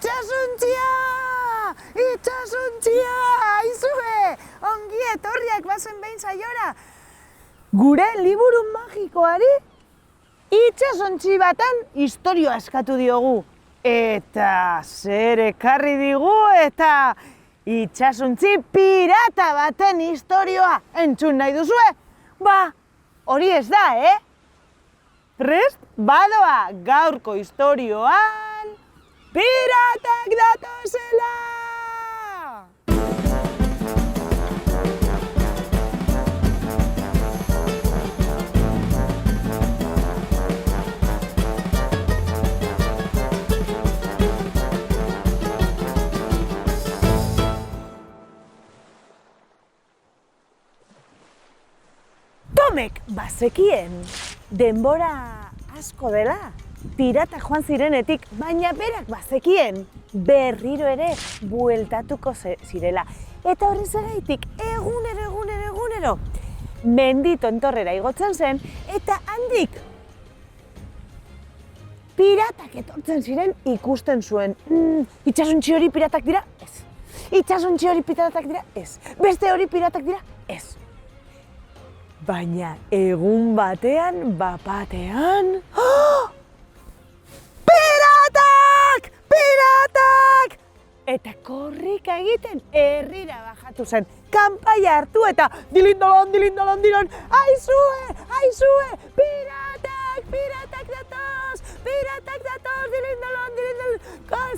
Itxasuntzia! Itxasuntzia! Aizue! Ongi etorriak bazen behin saiora. Gure liburu magikoari itxasuntzi baten istorioa eskatu diogu. Eta zer ekarri digu eta itxasuntzi pirata baten istorioa entzun nahi duzue? Ba, hori ez da, Prest? Badoa gaurko istorioan piratak datozela! Tomek bazekien denbora asko dela pirata joan zirenetik, baina berak bazekien berriro ere bueltatuko zirela. Eta horrezagaitik egunero mendi tontorrera igotzen zen eta handik piratak etortzen ziren ikusten zuen. Itxasuntzi hori piratak dira? Ez. Itxasuntzi hori piratak dira? Ez. Beste hori piratak dira? Ez. Baina egun batean, bapatean... Oh! Piratak! Piratak! Eta korrika egiten herrira bajatu zen. Kanpaia hartu eta dilindolon, aizue, piratak, piratak datoz, dilindolon,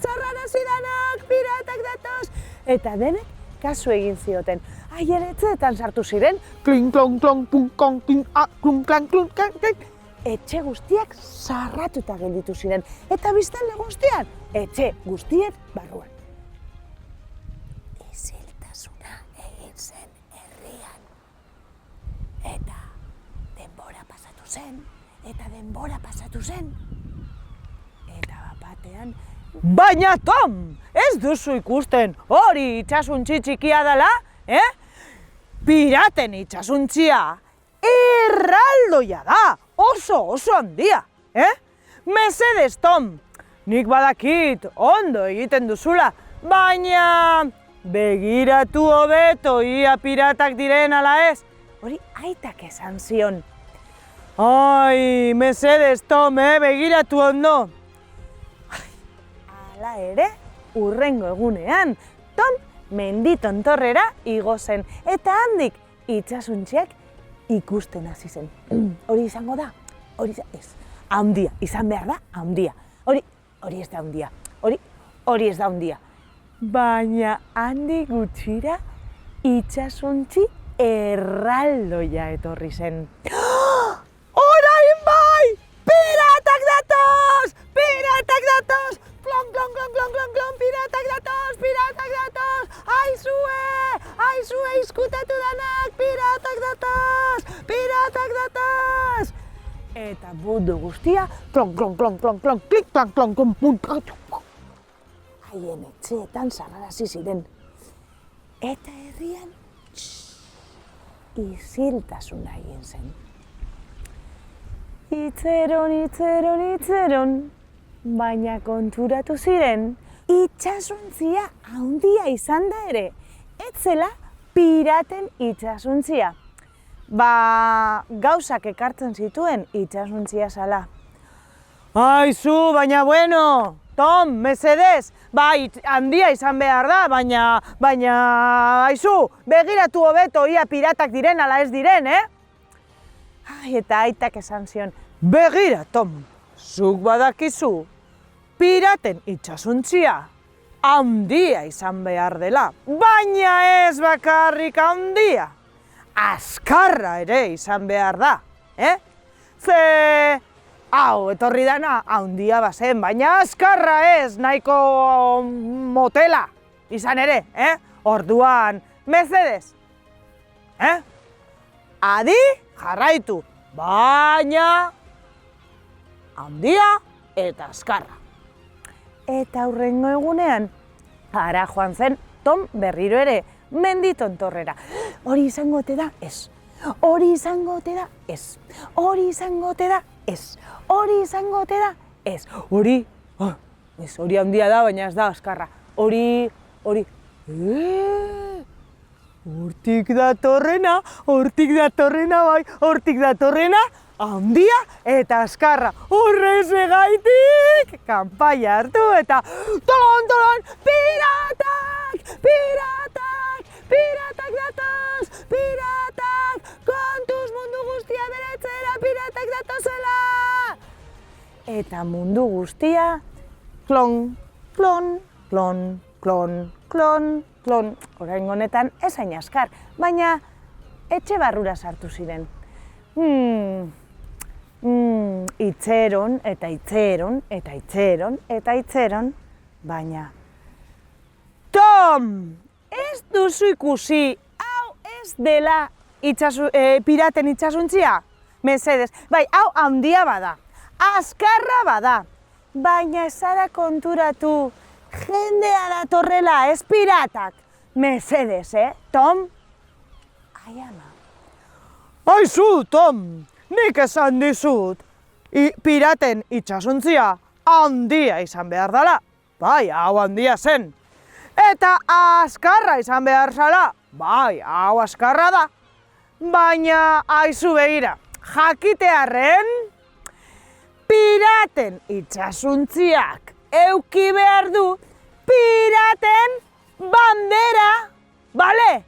zorrarazi danak, piratak datoz. Eta denek kasu egin zioten. Haien etxeetan sartu ziren, klin, klon, klon, pun, kon, klin, klun, klan, klun, klin. Etxe guztiak sarratuta gelditu ziren, eta biztanle guztian, etxe guztiek barruan. Isiltasuna egin zen herrian. Eta denbora pasatu zen. Eta bapatean, baina Tom, ez duzu ikusten hori itxasuntzi txikia dela, Piraten itxasuntzia erraldoia da, oso handia, Mesedes, Tom, nik badakit ondo egiten duzula, baina begiratu hobeto ia piratak diren ala ez. Hori aitak esan zion. Ai, mesedes, Tom, begiratu ondo. Hala ere, hurrengo egunean, Tom mendi tontorrera igo zen, eta handik itxasuntziak ikusten hasi zen. Hori izango da? Ez. Handia, izan behar da, handia. Hori ez da handia. Hori ez da handia. Baina handik gutxira itxasuntzi erraldoia etorri zen. Orain bai! Piratak datoz! Piratak datoz! Klon, klon, klon, klon, klon, klon, piratak datoz! Aizue, izkutatu danak, piratak datoz! Eta mundu guztia, klon, klon, klon, klon, klon, klik, klon, klon, klon, klon, haien etxeetan sarrarazi ziren. Eta herrian, isiltasuna egin zen. Itzeron, baina konturatu ziren, itxasuntzia handia izan da ere, ez zela piraten itxasuntzia. Gauzak ekartzen zituen itxasuntzia zala. Aizu, baina bueno, Tom, mesedez, handia izan behar da, baina, aizu, begiratu hobeto ia piratak diren ala ez diren, Eta aitak esan zion, begira, Tom, zuk badakizu, piraten itxasuntzia handia izan behar dela, baina ez bakarrik handia, azkarra ere izan behar da, Ze, hau, etorri dana handia bazen, baina azkarra ez nahiko motela izan ere, Orduan, mesedez, Adi, jarraitu, baina handia eta azkarra. Eta hurrengo egunean, hara joan zen Tom berriro ere mendi tontorrera. Hori izango ote da? Ez. Hori izango ote da? Ez. Hori izango ote da? Ez. Hori izango ote da? Ez. Hori? Ez, hori handia da, baina ez da azkarra. Hori... Hortik datorrena bai, hortik datorrena, handia eta azkarra. Horrezegaitik, kanpaia hartu eta tolon, piratak datoz, kontuz mundu guztia beretzera, piratak datozela! Eta mundu guztia, klon, orain honetan ez hain azkar, baina etxe barrura sartu ziren. Itxeron, baina... Tom! Ez duzu ikusi, hau ez dela piraten itxasuntzia? Mesedez, bai, hau handia bada, azkarra bada, baina ez zara konturatu, jendea datorrela, ez piratak. Mesedez, Tom? Ai ama. Aizu, Tom, nik esan dizut, piraten itxasuntzia handia izan behar dela. Bai, hau handia zen. Eta azkarra izan behar zala. Bai, hau azkarra da. Baina, aizu begira, jakitearren, piraten itxasuntziak euki behar du piraten bandera, bale?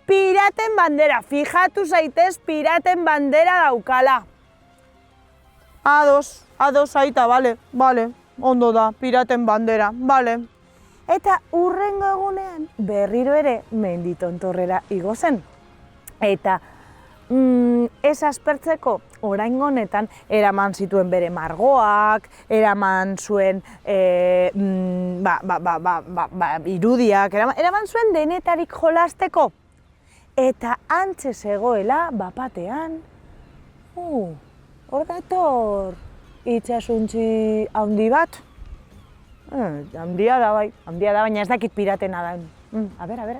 Piraten bandera, fijatu zaitez piraten bandera daukala. Ados aita, bale, ondo da, piraten bandera, bale. Eta hurrengo egunean berriro ere mendi tontorrera igo zen. Eta ez aspertzeko oraingo honetan eraman zituen bere margoak, eraman zuen irudiak, eraman zuen denetarik jolasteko. Eta antxe zegoela bapatean, hor dator itxasuntzi handi bat. Handia da baina ez dakit piratena da. A ber.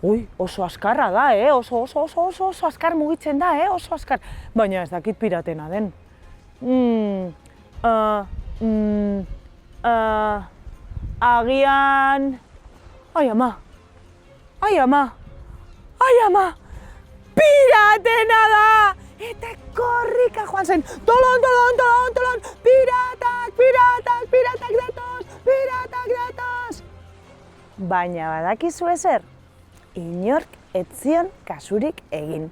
Ui, oso azkarra da, oso azkar mugitzen da, oso azkar. Baina ez dakit piratena den. Agian... Ai ama! Piratena da! Eta korrika joan zen, tolon, piratak datoz! Baina badakizu ezer, inork ez zion kasurik egin.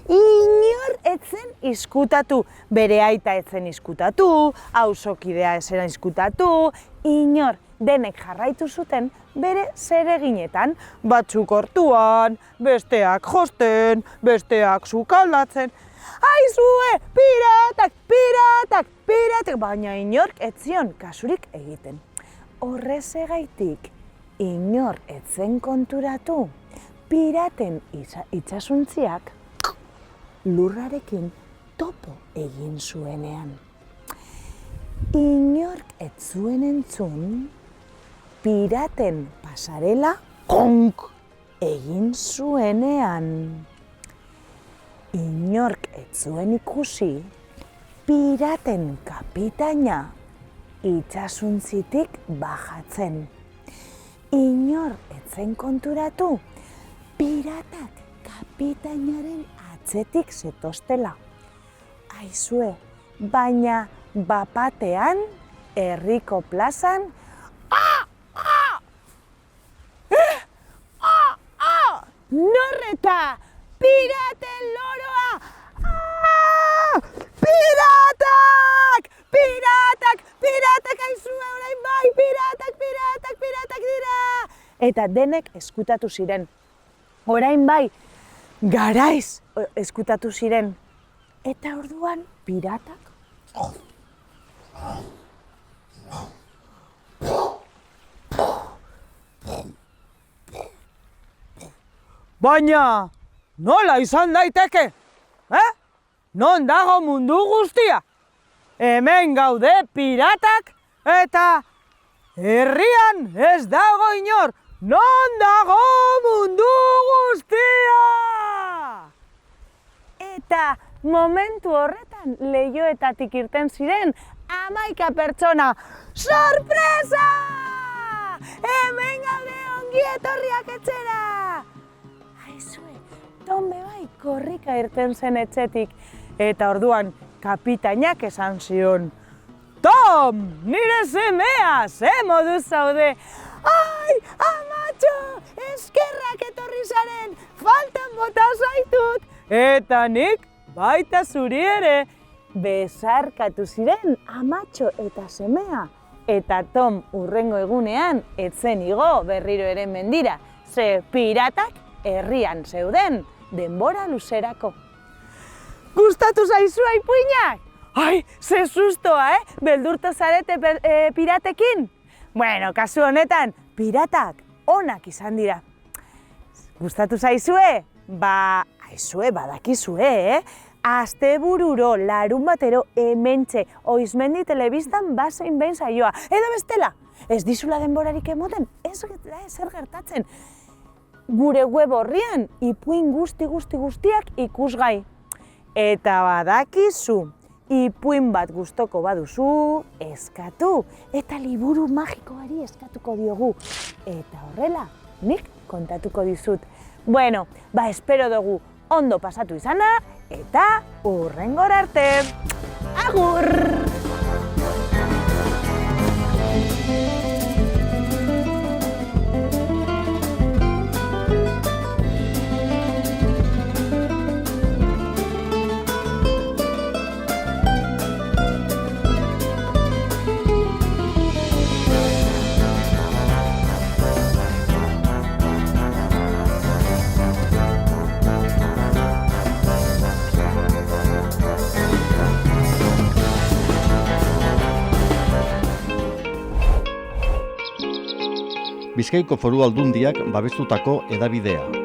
Inor ez zen izkutatu, bere aita ez zen izkutatu, auzokidea ez zen izkutatu, inor denek jarraitu zuten bere zereginetan, batzuk hortuan, besteak josten, besteak sukaldatzen. Aizue, piratak, baina inork ez zion kasurik egiten. Horrezegaitik, inor ez zen konturatu, piraten itxasuntziak lurrarekin topo egin zuenean. Inork ez zuen entzun, piraten pasarela konk egin zuenean. Inork ez zuen ikusi, piraten kapitaina itxasuntzitik bajatzen. Inor ez zen konturatu, piratak kapitainaren atzetik zetoztela. Aizue, baina bapatean, herriko plazan, norreta! Piraten loroa! Piratak aizue orain bai! Piratak dira! Eta denek eskutatu ziren. Orain bai, garaiz eskutatu ziren. Eta orduan, piratak? Baina, nola izan daiteke? Non dago mundu guztia? Hemen gaude piratak eta herrian ez dago inor. Non dago mundu guztia? Eta momentu horretan leihoetatik irten ziren 11 pertsona. Sorpresa! Hemen gaude ongi etorriak etxera! Aizue, Tom bai korrika irten zen etxetik. Eta orduan kapitainak esan zion, Tom, nire semea, ze modu zaude? Ai, amatxo, eskerrak etorri zaren, faltan bota zaitut. Eta nik baita zuri ere, besarkatu ziren amatxo eta semea. Eta Tom hurrengo egunean etzen igo berriro ere mendira, ze piratak herrian zeuden denbora luzerako. Gustatu zaizua ipuinak? Ai, ze sustoa, beldurtu zarete piratekin? Bueno, kasu honetan, piratak onak izan dira. Gustatu zaizue? Aizue, badakizue, Astebururo, larunbatero, hementxe, Oizmendi telebistan bazein behin saioa. Edo bestela, ez dizula denborarik emoten, ez zer gertatzen. Gure web horrian, ipuin guztiak ikusgai. Eta badakizu, ipuin bat gustoko baduzu, eskatu, eta liburu magikoari eskatuko diogu. Eta horrela, nik kontatuko dizut. Bueno, espero dugu ondo pasatu izana, eta hurrengora arte. Agur! Bizkaiko Foru Aldundiak babestutako hedabidea.